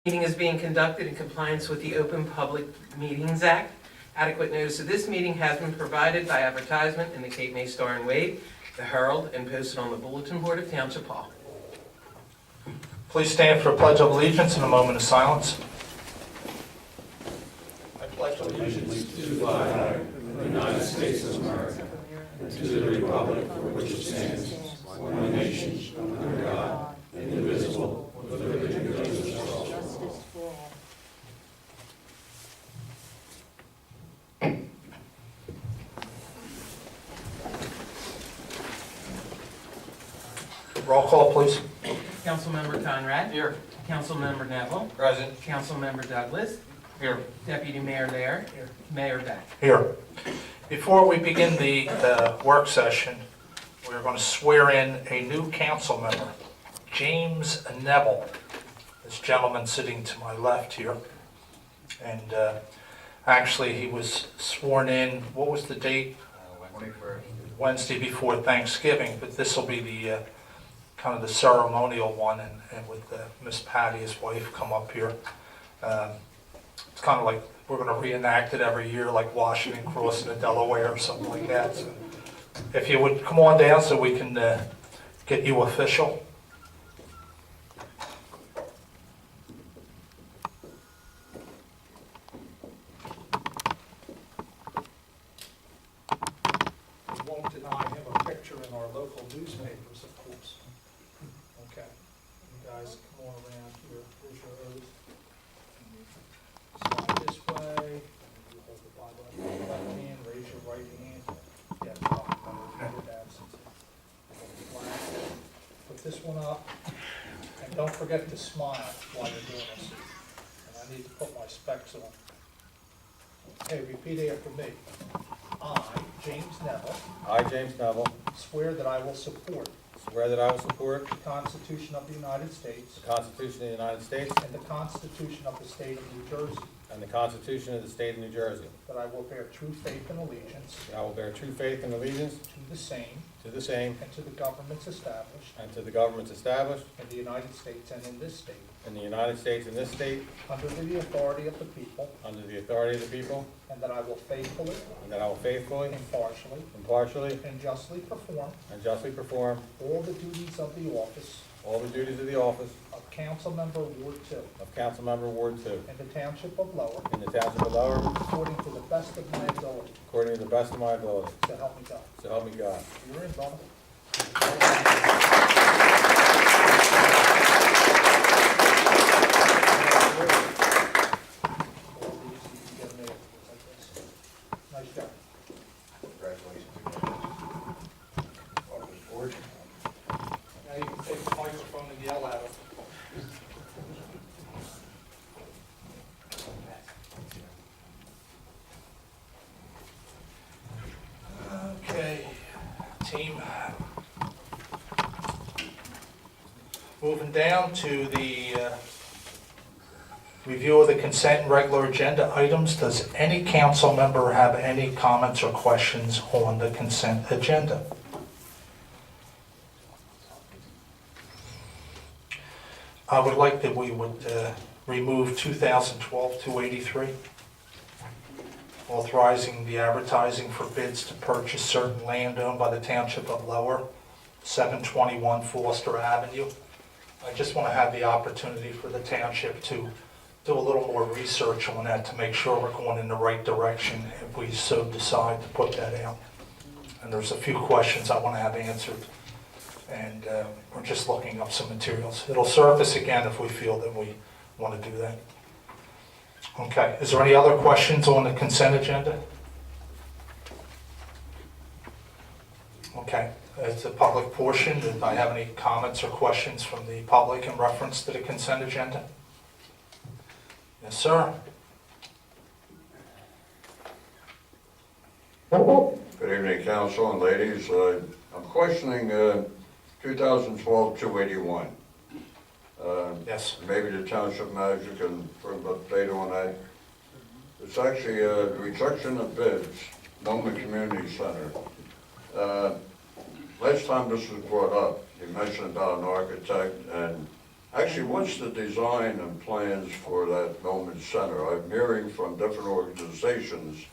Meeting is being conducted in compliance with the Open Public Meetings Act. Adequate notice of this meeting has been provided by advertisement in the Cape May Star and Wave, the Herald, and posted on the bulletin board of Township Hall. Please stand for a pledge of allegiance and a moment of silence. I pledge allegiance to the flag of the United States of America, and to the republic for which it stands, one nation, under God, indivisible, with liberty and justice for all. Roll call, please. Councilmember Conrad. Here. Councilmember Neville. Present. Councilmember Douglas. Here. Deputy Mayor Lair. Here. Mayor Beck. Here. Before we begin the work session, we're going to swear in a new council member, James Neville. This gentleman sitting to my left here. And actually, he was sworn in, what was the date? Wednesday before Thanksgiving, but this will be the kind of the ceremonial one, and with Miss Patty, his wife, come up here. It's kind of like we're going to reenact it every year, like Washington crossing the Delaware or something like that. So if you would come on down so we can get you official. We won't deny him a picture in our local newspapers, of course. Okay, you guys come on around here, here's your oath. Slide this way, you hold the Bible up with your left hand, raise your right hand. Yes, remember your absence. Hold the flag. Put this one up, and don't forget to smile while you're doing this. And I need to put my specs on. Okay, repeat after me. I, James Neville, I, James Neville, swear that I will support swear that I will support the Constitution of the United States the Constitution of the United States and the Constitution of the State of New Jersey, and the Constitution of the State of New Jersey. that I will bear true faith and allegiance I will bear true faith and allegiance to the same to the same and to the governments established and to the governments established in the United States and in this state, in the United States and this state, under the authority of the people, under the authority of the people, and that I will faithfully, and that I will faithfully, impartially, impartially, and justly perform perform all the duties of the office all the duties of the office of Council Member Ward 2 of Council Member Ward 2 in the Township of Lower, in the Township of Lower, according to the best of my ability, according to the best of my ability. so help me God. So help me God. You're in, brother. Nice job. Now you can take the microphone and yell at him. Okay, team. Moving down to the review of the consent and regular agenda items. Does any council member have any comments or questions on the consent agenda? I would like that we would remove 2012-283, authorizing the advertising for bids to purchase certain land owned by the Township of Lower, 721 Foster Avenue. I just want to have the opportunity for the township to do a little more research on that to make sure we're going in the right direction if we so decide to put that out. And there's a few questions I want to have answered. And we're just looking up some materials. It'll surface again if we feel that we want to do that. Okay, is there any other questions on the consent agenda? Okay, it's a public portion. Do I have any comments or questions from the public in reference to the consent agenda? Yes, sir. Good evening, council and ladies. I'm questioning 2012-281. Yes. Maybe the township manager can bring up data on that. It's actually a rejection of bids, Noma Community Center. Last time this was brought up, you mentioned about an architect and Actually, what's the design and plans for that Millman Center? I'm hearing from different organizations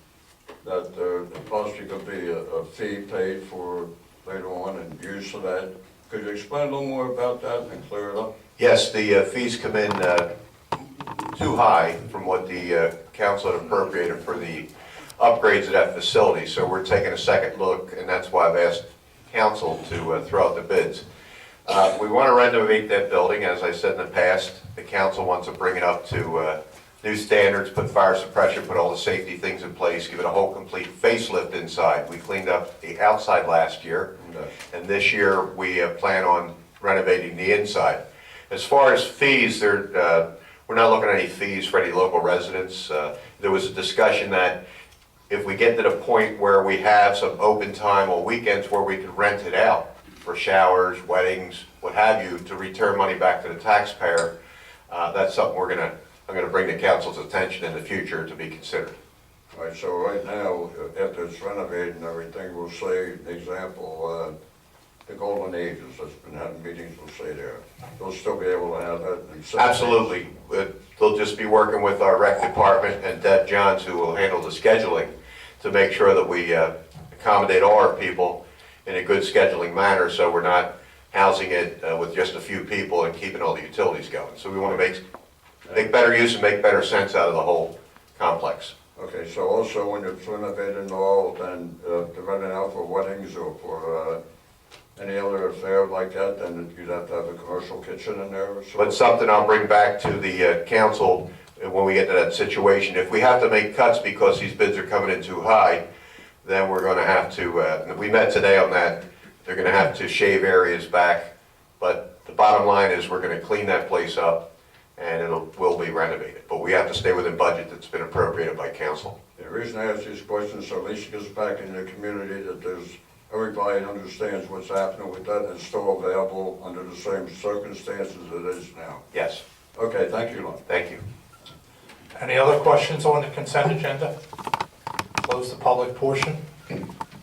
that there possibly could be a fee paid for later on and use of that. Could you explain a little more about that and clear it up? Yes, the fees come in too high from what the council had appropriated for the upgrades of that facility, so we're taking a second look, and that's why I've asked council to throw out the bids. We want to renovate that building, as I said in the past. The council wants to bring it up to new standards, put fire suppression, put all the safety things in place, give it a whole complete facelift inside. We cleaned up the outside last year, and this year we plan on renovating the inside. As far as fees, we're not looking at any fees for any local residents. There was a discussion that if we get to the point where we have some open time on weekends where we could rent it out for showers, weddings, what have you, to return money back to the taxpayer, that's something I'm gonna bring to council's attention in the future to be considered. All right, so right now, after it's renovated and everything, we'll say, example, the Golden Ages that's been having meetings, we'll say there. They'll still be able to have that? in 7 days? Absolutely. They'll just be working with our rec department and Deb Johns, who will handle the scheduling, to make sure that we accommodate all our people in a good scheduling manner, so we're not housing it with just a few people and keeping all the utilities going. So we want to make better use and make better sense out of the whole complex. Okay, so also when it's renovated and all, then to rent it out for weddings or for any other affair like that, then you'd have to have a commercial kitchen in there or something? But something I'll bring back to the council when we get to that situation. If we have to make cuts because these bids are coming in too high, then we're going to have to, we met today on that, they're going to have to shave areas back. But the bottom line is we're going to clean that place up and will be renovated. But we have to stay within budget that's been appropriated by council. The reason I ask these questions, so at least it gets back in the community that everybody understands what's happening with that and it's still available under the same circumstances it is now. Yes, Okay, thank you, Lon. thank you. Any other questions on the consent agenda? Close the public portion.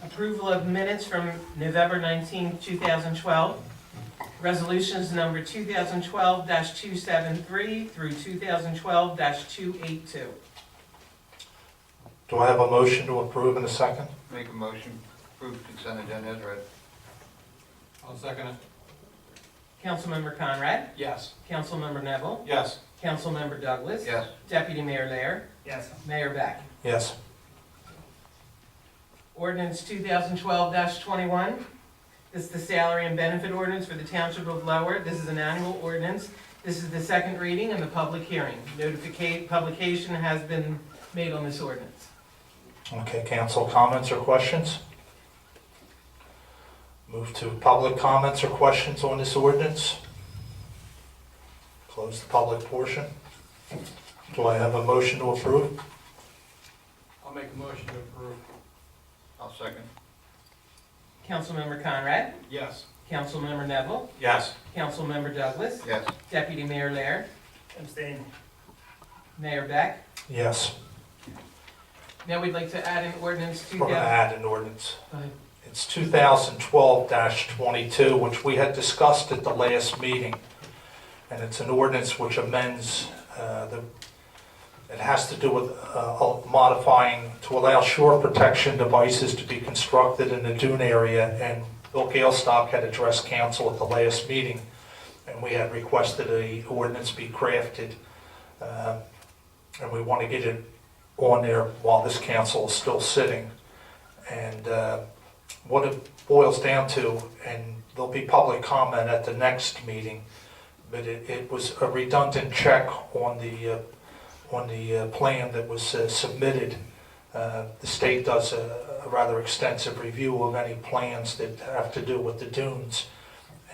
Approval of minutes from November 19, 2012. Resolutions number 2012-273 through 2012-282. Do I have a motion to approve in a second? Make a motion, approve consent agenda as read. I'll second it. Councilmember Conrad? Yes. Councilmember Neville? Yes. Councilmember Douglas? Yes. Deputy Mayor Lair? Yes. Mayor Beck? Yes. Ordinance 2012-21. This is the salary and benefit ordinance for the Township of Lower. This is an annual ordinance. This is the second reading and the public hearing. Publication has been made on this ordinance. Okay, council comments or questions? Move to public comments or questions on this ordinance. Close the public portion. Do I have a motion to approve? I'll make a motion to approve. I'll second. Councilmember Conrad? Yes. Councilmember Neville? Yes. Councilmember Douglas? Yes. Deputy Mayor Lair? Abstain. Mayor Beck? Yes. Now we'd like to add an ordinance We're going to 2000. add an ordinance. Go ahead. It's 2012-22, which we had discussed at the last meeting. And it's an ordinance which amends, it has to do with modifying to allow shore protection devices to be constructed in the dune area. And Bill Galestock had addressed council at the last meeting, and we had requested an ordinance be crafted. And we want to get it on there while this council is still sitting. And what it boils down to, and there'll be public comment at the next meeting, but it was a redundant check on the plan that was submitted. The state does a rather extensive review of any plans that have to do with the dunes,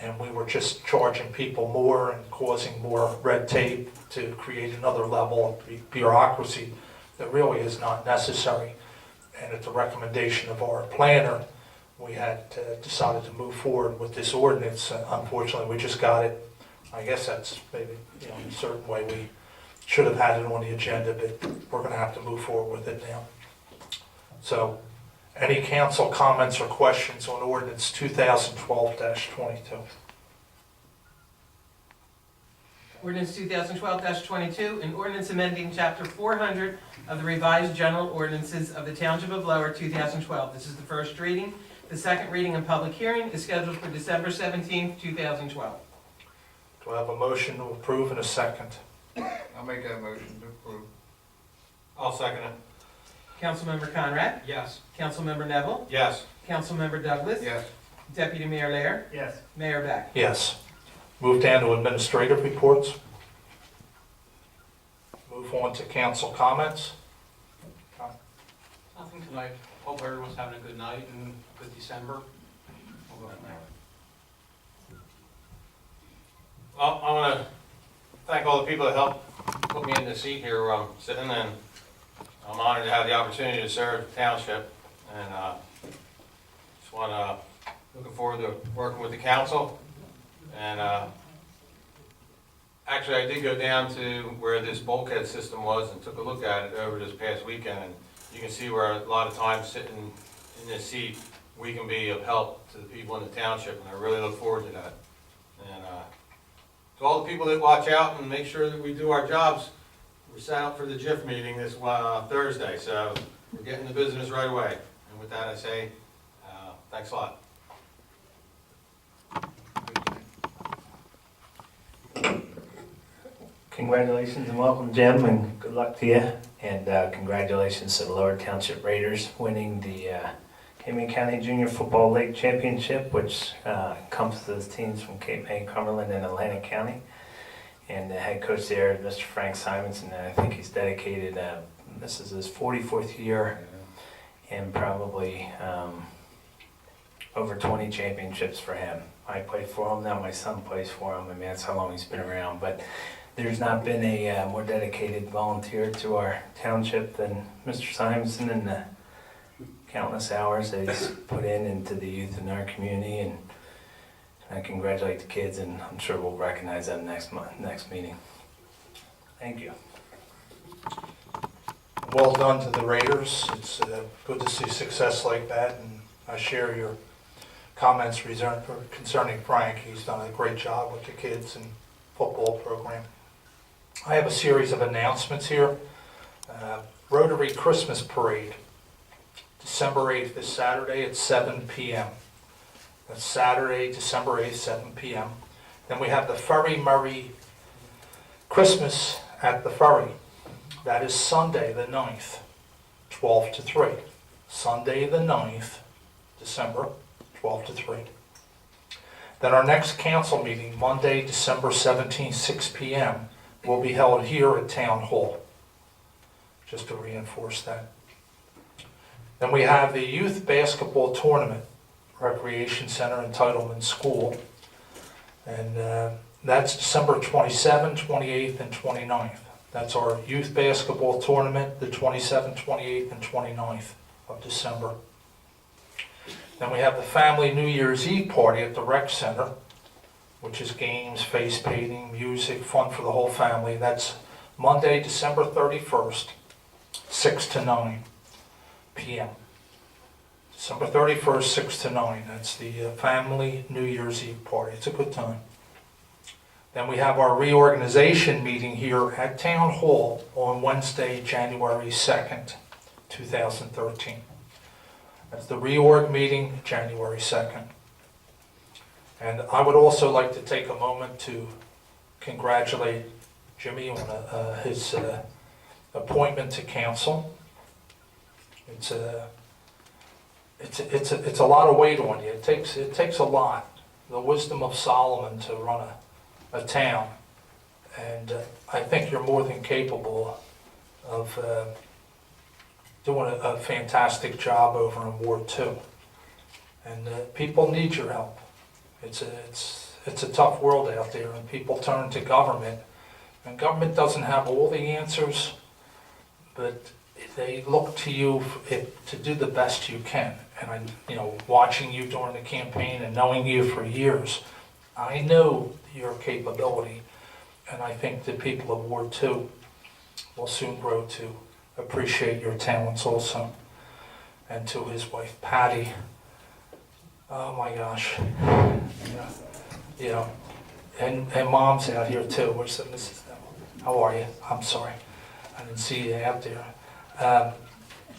and we were just charging people more and causing more red tape to create another level of bureaucracy that really is not necessary. And at the recommendation of our planner, we had decided to move forward with this ordinance. Unfortunately, we just got it. I guess that's maybe, in a certain way, we should have had it on the agenda, but we're going to have to move forward with it now. So, any council comments or questions on ordinance 2012-22? Ordinance 2012-22, an ordinance amending Chapter 400 of the revised general ordinances of the Township of Lower 2012. This is the first reading. The second reading and public hearing is scheduled for December 17th, 2012. Do I have a motion to approve in a second? I'll make that motion to approve. I'll second it. Councilmember Conrad? Yes. Councilmember Neville? Yes. Councilmember Douglas? Yes. Deputy Mayor Lair? Yes. Mayor Beck? Yes. Move down to administrative reports. Move on to council comments. Nothing tonight. Hope everyone's having a good night and a good December. We'll go from there. Well, I want to thank all the people that helped put me in the seat here where I'm sitting, and I'm honored to have the opportunity to serve the township. And just want to, looking forward to working with the council. And actually, I did go down to where this bulkhead system was and took a look at it over this past weekend. And you can see where a lot of times sitting in this seat, we can be of help to the people in the township, and I really look forward to that. And to all the people that watch out and make sure that we do our jobs, we're set out for the JIF meeting this Thursday, so we're getting to business right away. And with that, I say, thanks a lot. Congratulations and welcome, Jim, and good luck to you. And congratulations to the Lower Township Raiders winning the Camden County Junior Football League Championship, which encompasses teams from Cape May, Cumberland, and Atlantic County. And the head coach there is Mr. Frank Simonson, and I think he's dedicated, this is his 44th year, and probably over 20 championships for him. I play for him, now my son plays for him. I mean, that's how long he's been around. But there's not been a more dedicated volunteer to our township than Mr. Simonson, and the countless hours that he's put into the youth in our community. And I congratulate the kids, and I'm sure we'll recognize them next meeting. Thank you. Well done to the Raiders. It's good to see success like that, and I share your comments concerning Frank. He's done a great job with the kids and football program. I have a series of announcements here. Rotary Christmas Parade, December 8th, this Saturday at 7 p.m. That's Saturday, December 8th, 7 p.m. Then we have the Ferry Murray Christmas at the Ferry. That is Sunday the 9th, 12 to 3. Sunday the 9th, December, 12 to 3. Then our next council meeting, Monday, December 17th, 6 p.m., will be held here at Town Hall, just to reinforce that. Then we have the Youth Basketball Tournament, Recreation Center Entitlement School, and that's December 27th, 28th, and 29th. That's our Youth Basketball Tournament, the 27th, 28th, and 29th of December. Then we have the Family New Year's Eve Party at the Rec Center, which is games, face painting, music, fun for the whole family. That's Monday, December 31st, 6 to 9 p.m. December 31st, 6 to 9. That's the Family New Year's Eve Party. It's a good time. Then we have our reorganization meeting here at Town Hall on Wednesday, January 2nd, 2013. That's the reorg meeting, January 2nd. And I would also like to take a moment to congratulate Jimmy on his appointment to council. It's a lot of weight on you. It takes a lot, the wisdom of Solomon to run a town, and I think you're more than capable of doing a fantastic job over in Ward 2. And people need your help. It's a tough world out there, and people turn to government, and government doesn't have all the answers, but they look to you to do the best you can. And watching you during the campaign and knowing you for years, I know your capability, and I think the people of Ward 2 will soon grow to appreciate your talents also. And to his wife, Patty, oh my gosh, and Mom's out here too. Where's the Mrs. Neville? How are you? I'm sorry, I didn't see you out there.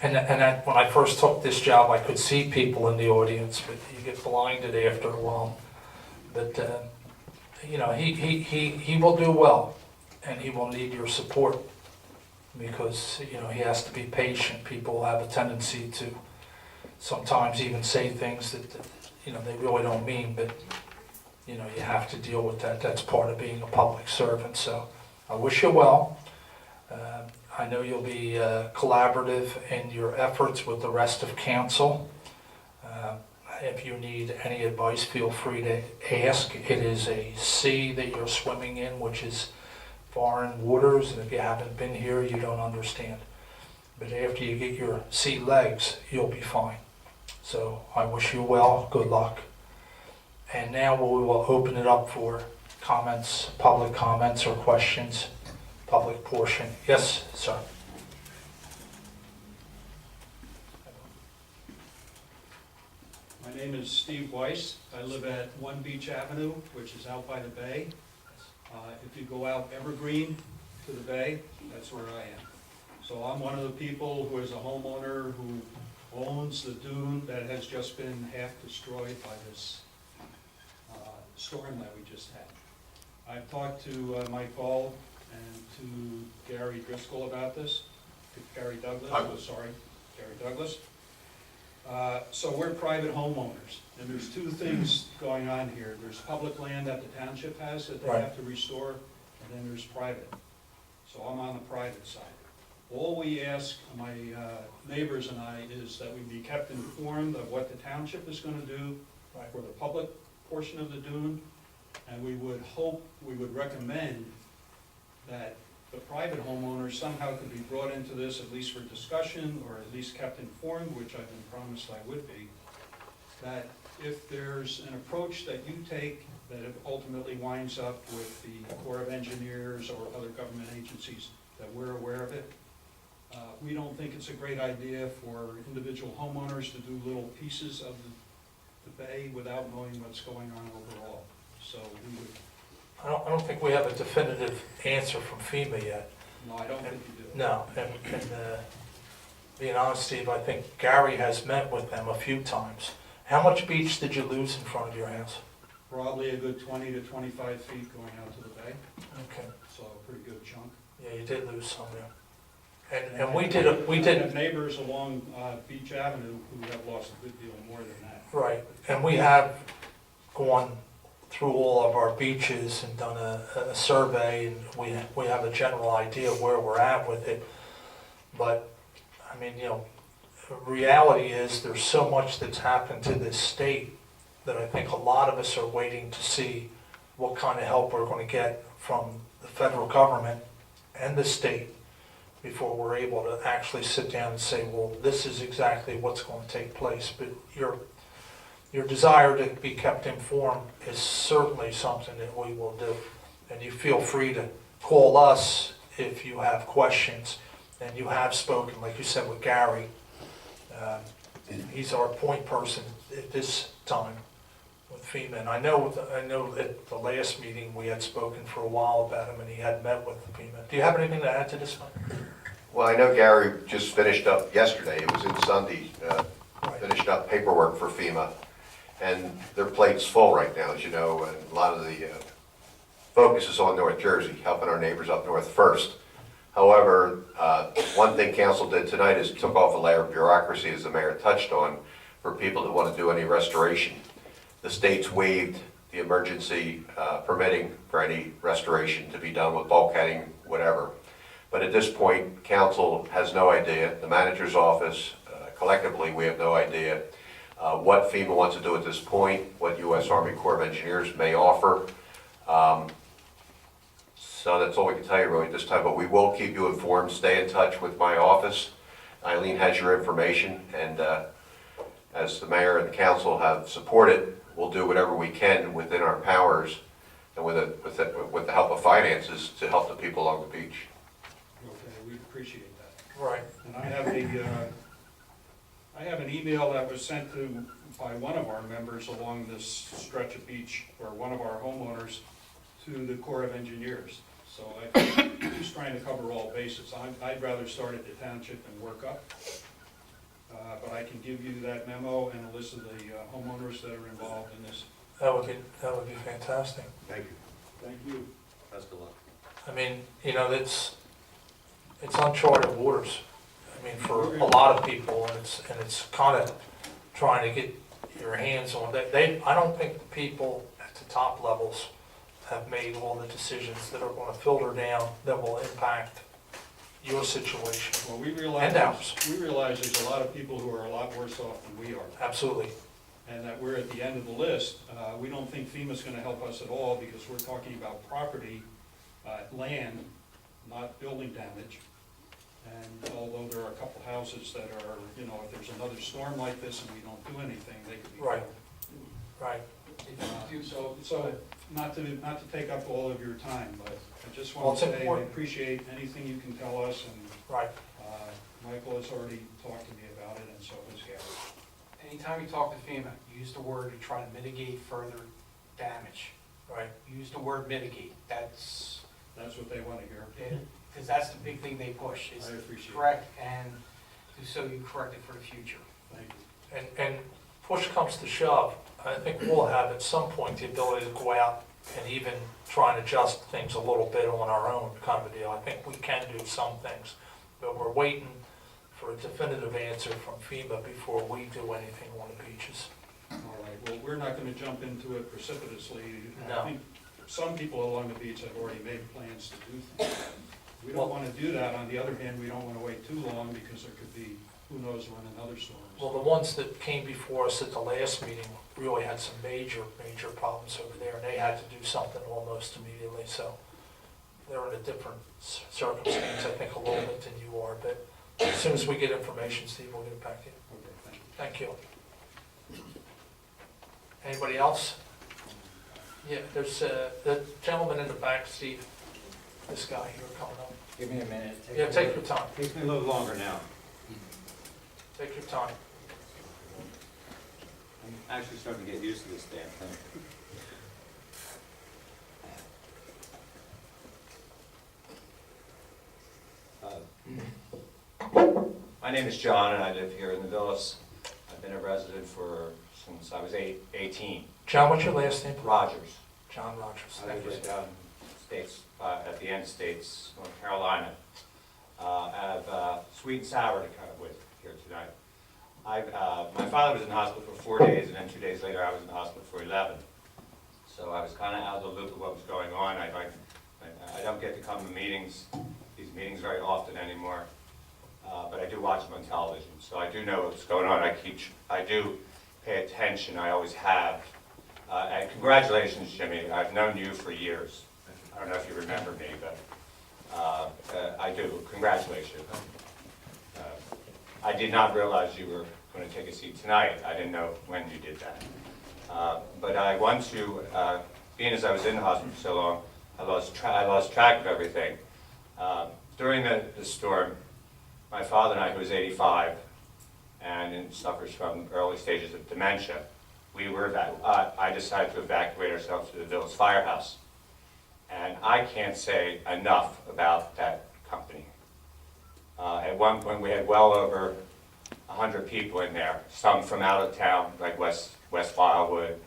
When I first took this job, I could see people in the audience, but you get blinded after a while. But you know, he will do well, and he will need your support because you know he has to be patient. People have a tendency to sometimes even say things that you know they really don't mean, but you know you have to deal with that. That's part of being a public servant. So I wish you well. I know you'll be collaborative in your efforts with the rest of council. If you need any advice, feel free to ask. It is a sea that you're swimming in, which is foreign waters, and if you haven't been here, you don't understand. But after you get your sea legs, you'll be fine. So I wish you well, good luck. And now we will open it up for comments, public comments or questions, public portion. Yes, sir. My name is Steve Weiss. I live at 1 Beach Avenue, which is out by the bay. If you go out Evergreen to the bay, that's where I am. So I'm one of the people who is a homeowner who owns the dune that has just been half destroyed by this storm that we just had. I've talked to Mike Gall and to Gary Driscoll about this, to Gary Douglas, Gary Douglas. So we're private homeowners, and there's two things going on here. There's public land that the township has that they have to restore, and then there's private. So I'm on the private side. All we ask, my neighbors and I, is that we be kept informed of what the township is gonna do for the public portion of the dune, and we would recommend that the private homeowners somehow could be brought into this, at least for discussion, or at least kept informed, which I've been promised I would be, that if there's an approach that you take that ultimately winds up with the Corps of Engineers or other government agencies, that we're aware of it. We don't think it's a great idea for individual homeowners to do little pieces of the bay without knowing what's going on overall. So we would. I don't think we have a definitive answer from FEMA yet. No, I don't think you do. No, and being honest, Steve, I think Gary has met with them a few times. How much beach did you lose in front of your house? Probably a good 20 to 25 feet going out to the bay, Okay, so a pretty good chunk. yeah, you did lose some there. And I have neighbors along Beach Avenue who have lost a good deal more than that. right, and we have gone through all of our beaches and done a survey, and we have a general idea of where we're at with it. But, I mean, you know, reality is there's so much that's happened to this state that I think a lot of us are waiting to see what kind of help we're going to get from the federal government and the state before we're able to actually sit down and say, well, this is exactly what's going to take place. But your desire to be kept informed is certainly something that we will do. And you feel free to call us if you have questions. And you have spoken, like you said, with Gary. He's our point person at this time with FEMA. And I know at the last meeting we had spoken for a while about him and he had met with FEMA. Do you have anything to add to this one? Well, I know Gary just finished up yesterday, it was in Sunday, finished up paperwork for FEMA. And their plate's full right now, as you know, and a lot of the focus is on North Jersey, helping our neighbors up north first. However, one thing council did tonight is took off a layer of bureaucracy, as the mayor touched on, for people that want to do any restoration. The state's waived the emergency permitting for any restoration to be done with bulkheading, whatever. But at this point, council has no idea. The manager's office, collectively, we have no idea what FEMA wants to do at this point, what U.S. Army Corps of Engineers may offer. So that's all we can tell you really at this time, but we will keep you informed. Stay in touch with my office. Eileen has your information, and as the mayor and the council have supported, we'll do whatever we can within our powers and with the help of finances to help the people along the beach. Okay, we appreciate that. Right. And I have an email that was sent to by one of our members along this stretch of beach, or one of our homeowners, to the Corps of Engineers. So I think he's trying to cover all bases. I'd rather start at the township and work up. But I can give you that memo and a list of the homeowners that are involved in this. That would be fantastic. Thank you. Thank you. Best of luck. I mean, you know, it's uncharted waters. I mean, for a lot of people, and it's kind of trying to get your hands on that. I don't think the people at the top levels have made all the decisions that are going to filter down that will impact your situation. Well, we And realize ours. there's a lot of people who are a lot worse off than we are. Absolutely. And that we're at the end of the list. We don't think FEMA's gonna help us at all because we're talking about property, land, not building damage. And although there are a couple houses that are, you know, if there's another storm like this and we don't do anything, they could be Right. killed. Right. So not to take up all of your time, but I just Well, want it's to say I important. appreciate anything you can tell us, and Right. Michael has already talked to me about it, and so has Gary. Anytime you talk to FEMA, use the word to try to mitigate further damage. Right. Use the word mitigate. That's, That's what they want to hear. because that's the big thing they push. Is I appreciate it. correct, and so you correct it for the future. Thank you. And push comes to shove, I think we'll have at some point the ability to go out and even try and adjust things a little bit on our own kind of a deal. I think we can do some things, but we're waiting for a definitive answer from FEMA before we do anything on the beaches. All right, well, we're not going to jump into it precipitously. No. I think some people along the beach have already made plans to do things. We don't want to do that. On the other hand, we don't want to wait too long because there could be, who knows when, another storm. Well, the ones that came before us at the last meeting really had some major problems over there, and they had to do something almost immediately, so they're in a different circumstance, I think, a little bit than you are, but as soon as we get information, Steve, we'll get it back to you. Okay, thank you. Thank you. Anybody else? Yeah, there's the gentleman in the back, Steve, this guy here coming up. Give me a minute. Yeah, take your time, Takes me a little longer now. take your time. I'm actually starting to get used to this damn thing. My name is John, and I live here in the Villas. I've been a resident since I was 18. John, what's your last name? Rogers. John Rogers. I Thank live you. right down states, at the end states, North Carolina. I have sweet and sour to cut with here tonight. My father was in the hospital for 4 days, and then 2 days later I was in the hospital for 11. So I was kind of out of the loop of what was going on. I don't get to come to these meetings very often anymore, but I do watch them on television. So I do know what's going on. I do pay attention. I always have. And congratulations, Jimmy. I've known you for years. I don't know if you remember me, but I do. Congratulations. I did not realize you were going to take a seat tonight. I didn't know when you did that. But I want to, being as I was in the hospital for so long, I lost track of everything. During the storm, my father and I, who was 85 and suffers from early stages of dementia, I decided to evacuate ourselves to the Villas Firehouse. And I can't say enough about that company. At one point, we had well over 100 people in there, some from out of town, like West Wildwood.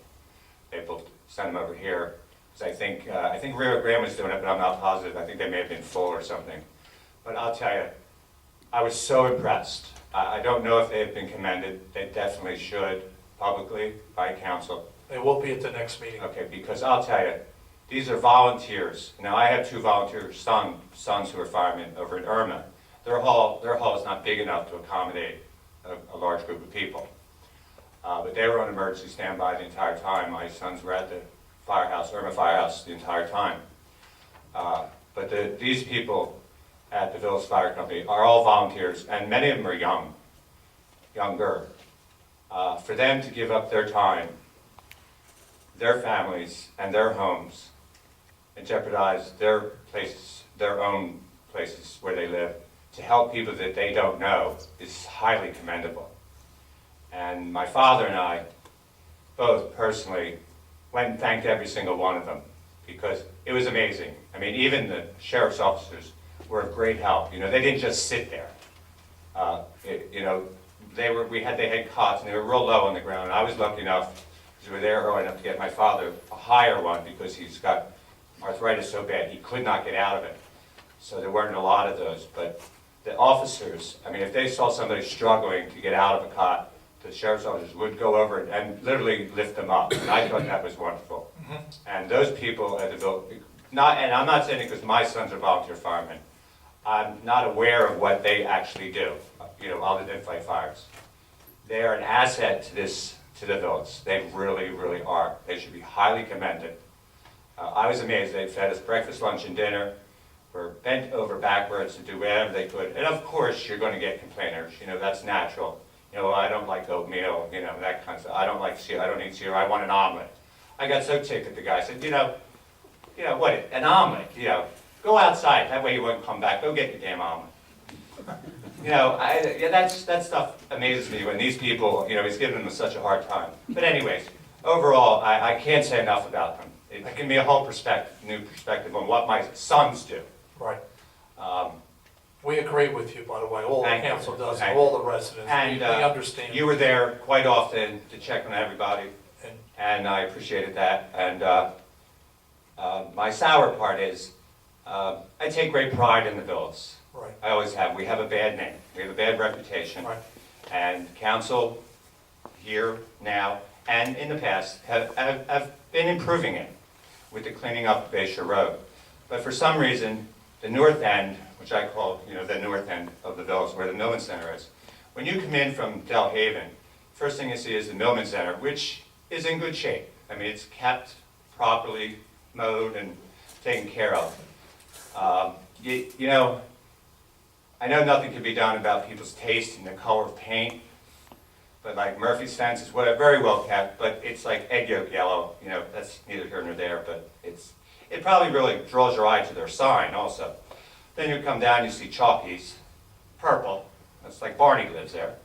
They both sent them over here. I think Rio Grande was doing it, but I'm not positive. I think they may have been full or something. But I'll tell you, I was so impressed. I don't know if they have been commended. They definitely should, publicly, by council. They will be at the next meeting. Okay, because I'll tell you, these are volunteers. Now, I have 2 volunteer sons who are firemen over in Irma. Their hall is not big enough to accommodate a large group of people. But they were on emergency standby the entire time. My sons were at the firehouse, Irma Firehouse, the entire time. But these people at the Villas Fire Company are all volunteers, and many of them are younger. For them to give up their time, their families, and their homes, and jeopardize their places, their own places where they live, to help people that they don't know is highly commendable. And my father and I both personally went and thanked every single one of them, because it was amazing. I mean, even the sheriff's officers were of great help. You know, they didn't just sit there. You know, they had cots, and they were real low on the ground. And I was lucky enough, because we were there early enough to get my father a higher one, because he's got arthritis so bad he could not get out of it. So there weren't a lot of those. But the officers, I mean, if they saw somebody struggling to get out of a cot, the sheriff's officers would go over and literally lift them up. And I thought that was wonderful. And those people at the village, and I'm not saying it because my sons are volunteer firemen. I'm not aware of what they actually do, you know, other than fight fires. They are an asset to the village. They really, really are. They should be highly commended. I was amazed. They fed us breakfast, lunch, and dinner. Were bent over backwards to do whatever they could. And of course, you're going to get complainers. You know, that's natural. You know, I don't like oatmeal, you know, that kind of stuff. I don't like cereal. I don't eat cereal. I want an omelet. I got so ticked at the guy. I said, you know, what, an omelet, you know, go outside. That way you won't come back. Go get your damn omelet. You know, that stuff amazes me when these people, you know, he's giving them such a hard time. But anyways, overall, I can't say enough about them. It can be a whole new perspective on what my sons do. Right. We agree with you, by the way, all the Thank you. council does, Thank all the residents, And we understand. you were there quite often to check on everybody, And- and I appreciated that. And my sour part is, I take great pride in the village. Right, I always have. We have a bad name. We have a bad reputation. right. And council here now and in the past have been improving it with the cleaning up of Bayshore Road. But for some reason, the north end, which I call, you know, the north end of the village where the Millman Center is, when you come in from Del Haven, first thing you see is the Millman Center, which is in good shape. I mean, it's kept properly mowed and taken care of. You know, I know nothing can be done about people's taste in the color of paint, but like Murphy's fence is very well kept, but it's like egg yolk yellow. You know, that's neither here nor there, but it probably really draws your eye to their sign also. Then you come down, you see Chalkies, purple. That's like Barney lives there.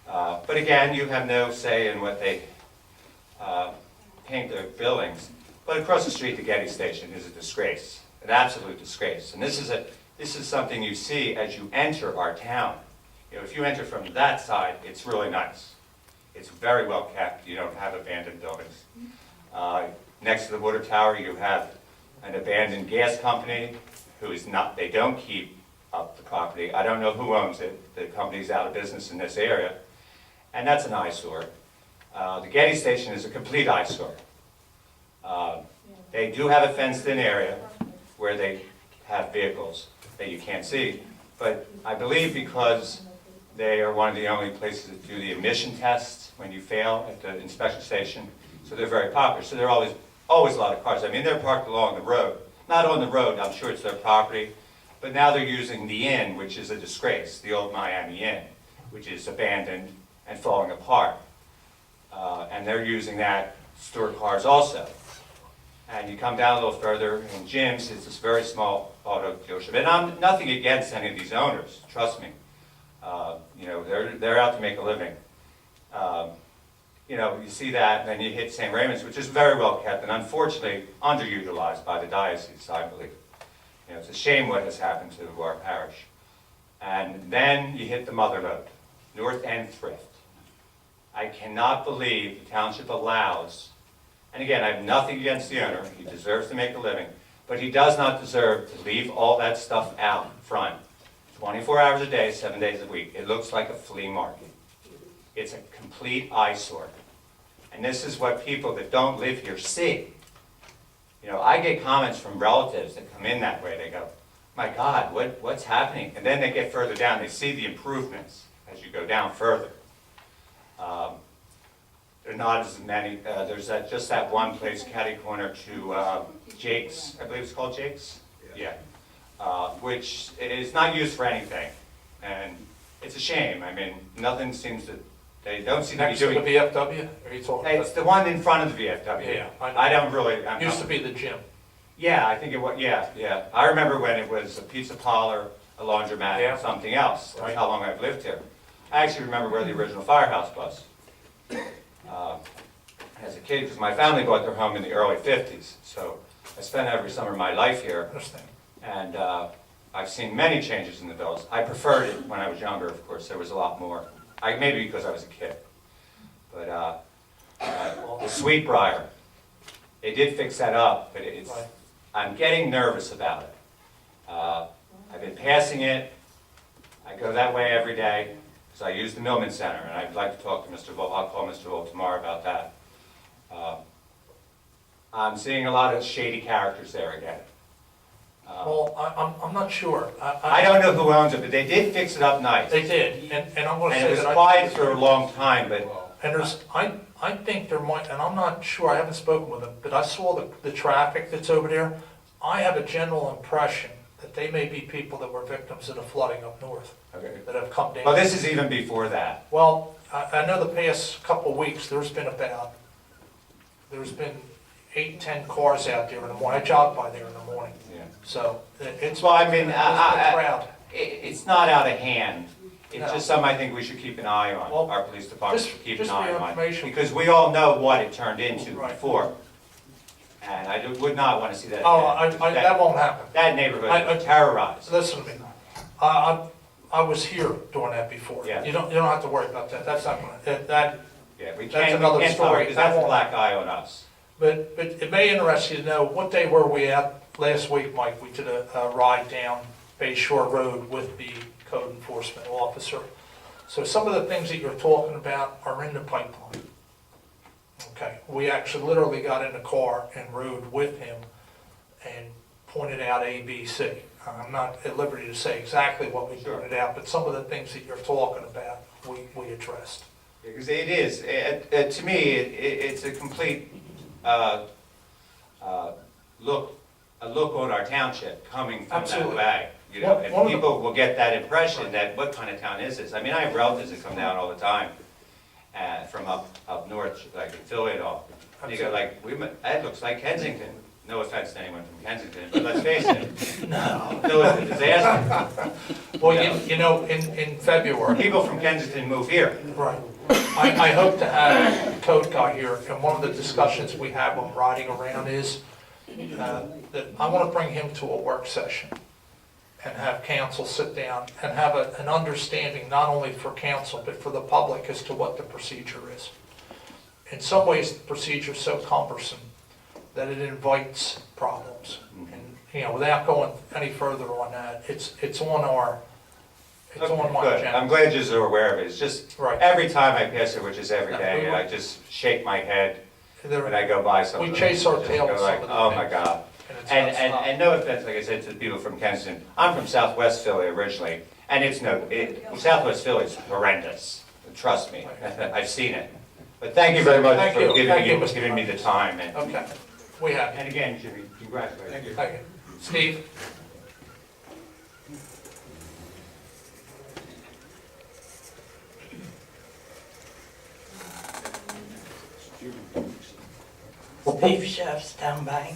But again, you have no say in what they paint their buildings. But across the street, the Getty Station is a disgrace, an absolute disgrace. And this is something you see as you enter our town. You know, if you enter from that side, it's really nice. It's very well kept. You don't have abandoned buildings. Next to the water tower, you have an abandoned gas company who is not, they don't keep up the property. I don't know who owns it. The company's out of business in this area. And that's an eyesore. The Getty Station is a complete eyesore. They do have a fenced-in area where they have vehicles that you can't see. But I believe because they are one of the only places that do the emission tests when you fail at the inspection station, so they're very popular. So there are always a lot of cars. I mean, they're parked along the road. Not on the road, I'm sure it's their property, but now they're using the inn, which is a disgrace, the old Miami Inn, which is abandoned and falling apart. And they're using that to store cars also. And you come down a little further, and Jim's is this very small auto dealership. And I'm nothing against any of these owners, trust me. You know, they're out to make a living. You know, you see that, and then you hit St. Raymond's, which is very well kept, and unfortunately underutilized by the diocese, I believe. You know, it's a shame what has happened to our parish. And then you hit the mother lode, North End Thrift. I cannot believe the township allows, and again, I have nothing against the owner, he deserves to make a living, but he does not deserve to leave all that stuff out front, 24 hours a day, 7 days a week. It looks like a flea market. It's a complete eyesore. And this is what people that don't live here see. You know, I get comments from relatives that come in that way. They go, my God, what's happening? And then they get further down. They see the improvements as you go down further. There are not as many. There's just that one place, catty corner to Jake's. I believe it's called Jake's? Yeah. Which is not used for anything. And it's a shame. I mean, nothing seems to... They don't seem to be Next to the doing... VFW, are you talking It's about? the one in front of the VFW. Yeah, I know. I don't really... Used to be the gym. Yeah, I think it was, yeah. I remember when it was a pizza parlor, a laundromat, Yeah. and something else. That's Right. how long I've lived here. I actually remember where the original firehouse was. As a kid, because my family bought their home in the early 50s. So I spent every summer of my life here, Understand? and I've seen many changes in the villas. I preferred it when I was younger, of course, there was a lot more. Maybe because I was a kid. But the Sweetbriar, they did fix that up, but Right. I'm getting nervous about it. I've been passing it, I go that way every day, because I use the Millman Center, and I'd like to talk to Mr. Vol, I'll call Mr. Vol tomorrow about that. I'm seeing a lot of shady characters there again. Well, I'm not sure. I don't know who owns it, but they did fix it up nice. They did, and I'm gonna And say it was that I. quiet for a long time, but And I think there might, and I'm not sure, I haven't spoken with them, but I saw the traffic that's over there. I have a general impression that they may be people that were victims of the flooding up north, that have come down. well, this is even before that. Well, I know the past couple of weeks, there's been 8, 10 cars out there in the morning. I jog by there in the morning, Yeah. so it's. Well, I mean, it's a crowd. It's not out of hand. It's No. just something I think we should keep an eye on. Well, Our police department just- should keep just an for eye your on. information. Because we all know what it turned into Right. before. And I would not want to see that Oh, again. that won't happen. That neighborhood I- was terrorized. Listen to me. I was here doing that before. Yeah. You don't have to worry about that. That's not gonna, that, Yeah, we That's can't another tolerate, story. because that's a black eye on us. but it may interest you to know, what day were we at last week, Mike? We did a ride down Bay Shore Road with the code enforcement officer. So some of the things that you're talking about are in the pipeline. Okay, we actually literally got in the car and rode with him and pointed out A, B, C. I'm not at liberty to say exactly what we Sure. pointed out, but some of the things that you're talking about, we addressed. Because it is, to me, it's a complete look on our township coming from that Absolutely. way. You know, One and of the- people will get that impression that what kind of town is this? I mean, I have relatives that come down all the time from up north, like in Philly and all. And you go like, that looks like Kensington. No offense to anyone from Kensington, but let's face it. No. Philly's a disaster. Well, you know, in February. People from Kensington move here. Right. I hope to have the code guy here, and one of the discussions we have when riding around is that I want to bring him to a work session and have council sit down and have an understanding, not only for council, but for the public as to what the procedure is. In some ways, the procedure is so cumbersome that it invites problems. And, you know, without going any further on that, it's on our, it's on my Good. agenda. I'm glad you're aware of it. It's just, Right. every time I pass it, which is every Yeah, day, we- I just shake my head There- when I go by something. We chase our Just tail go with like, some of the oh my things. God. And it's And, not and, stop. and no offense, like I said, to the people from Kensington, I'm from Southwest Philly originally, and Southwest Philly's horrendous, trust me, I've seen it. But thank you very much Thank for you. Thank you, Mr. giving me the time, and, Okay, we have and it. again, Jimmy, congratulations. Thank you. Steve? Steve Chefs, Town Bank.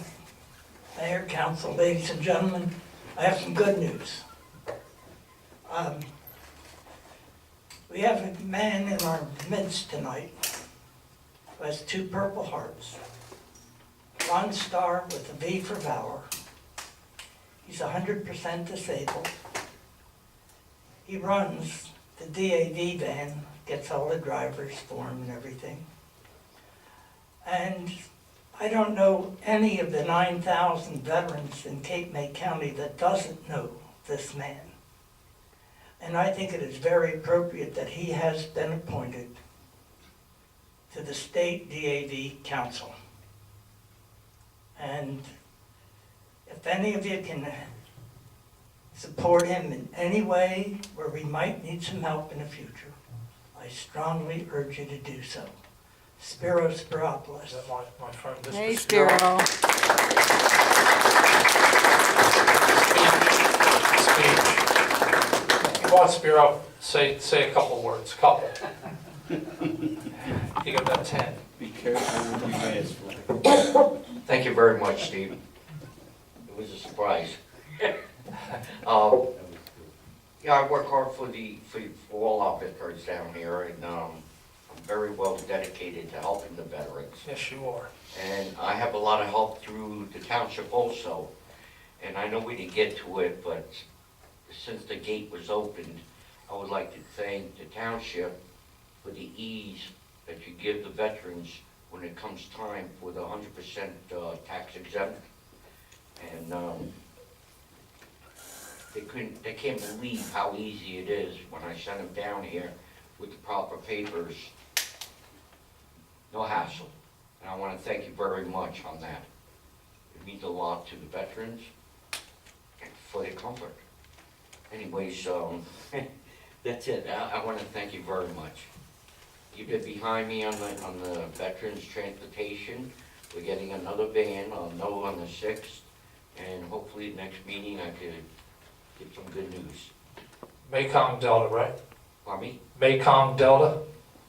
Mayor, council, ladies and gentlemen, I have some good news. We have a man in our midst tonight who has 2 Purple Hearts. Ron Starr with a V for Valor. He's 100% disabled. He runs the DAV van, gets all the drivers for him and everything. And I don't know any of the 9,000 veterans in Cape May County that doesn't know this man. And I think it is very appropriate that he has been appointed to the State DAV Council. And if any of you can support him in any way where we might need some help in the future, I strongly urge you to do so. Spiro Spiropoulos. Is that my friend, Mr. Hey, Spiro? Spiro. Speech. Come on, Spiro, say a couple words, couple. You got about 10. Be careful what you ask for. Thank you very much, Steve. It was a surprise. Yeah, I work hard for all our veterans down here, and I'm very well dedicated to helping the veterans. Yes, you are. And I have a lot of help through the township also. And I know we didn't get to it, but since the gate was opened, I would like to thank the township for the ease that you give the veterans when it comes time for the 100% tax exempt. And they can't believe how easy it is when I send them down here with the proper papers. No hassle. And I want to thank you very much on that. It means a lot to the veterans and for their comfort. Anyways, that's it. I want to thank you very much. You've been behind me on the veterans transportation. We're getting another van, I'll know on the 6th, and hopefully next meeting I could get some good news. Mekong Delta, right? Pardon me? Mekong Delta?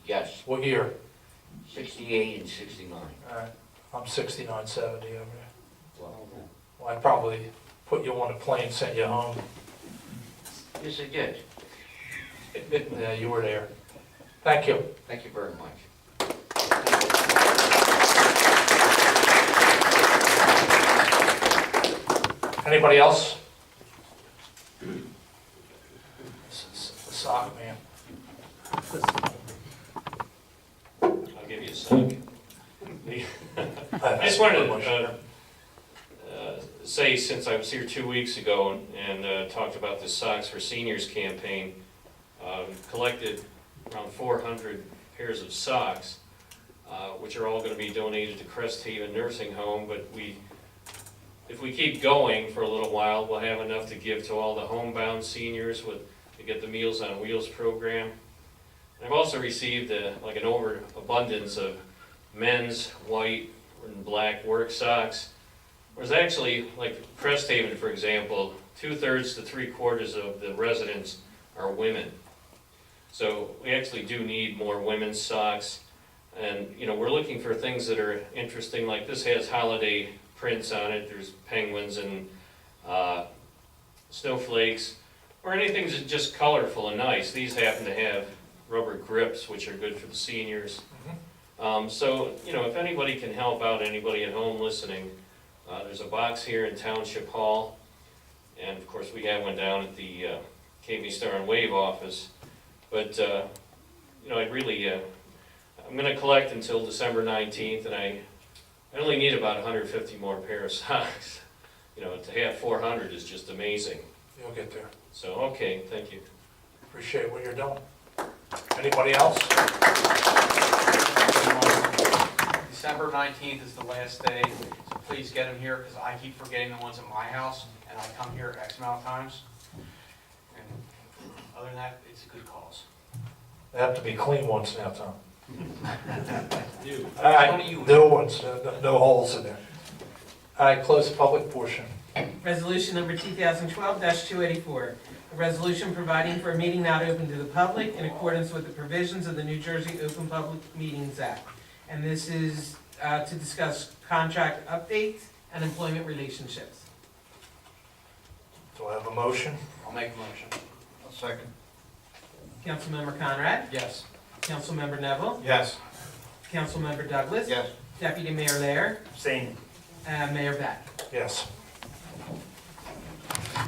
Yes, What year? 68 and 69. All right. I'm 69, 70 over there. Well, Well, I probably put you on a plane, sent you home. yes, I did. Yeah, you were there. Thank you. Thank you very much. Anybody else? The sock man. I'll give you a second. I just wanted to say, since I was here 2 weeks ago and talked about the Socks for Seniors campaign, collected around 400 pairs of socks, which are all going to be donated to Crest Haven Nursing Home, but if we keep going for a little while, we'll have enough to give to all the homebound seniors to get the Meals on Wheels program. And I've also received like an overabundance of men's white and black work socks. Whereas actually, like Crest Haven, for example, 2/3 to 3/4 of the residents are women. So we actually do need more women's socks. And, you know, we're looking for things that are interesting, like this has holiday prints on it. There's penguins and snowflakes, or anything that's just colorful and nice. These happen to have rubber grips, which are good for the seniors. So, you know, if anybody can help out, anybody at home listening, there's a box here in Township Hall. And of course, we have one down at the KB Star and Wave office. But, you know, I'd really, I'm going to collect until December 19th, and I only need about 150 more pair of socks. You know, to have 400 is just amazing. You'll get there. So, okay, thank you. Appreciate what you're doing. Anybody else? December 19th is the last day, so please get them here, because I keep forgetting the ones at my house, and I come here X amount of times. And other than that, it's a good cause. They have to be clean ones now, Tom. You. All right, new ones, no holes in there. All right, close the public portion. Resolution number 2012-284, a resolution providing for a meeting not open to the public in accordance with the provisions of the New Jersey Open Public Meetings Act. And this is to discuss contract updates and employment relationships. Do I have a motion? I'll make a motion. I'll second. Councilmember Conrad? Yes. Councilmember Neville? Yes. Councilmember Douglas? Yes. Deputy Mayor Lair? Same. And Mayor Beck? Yes.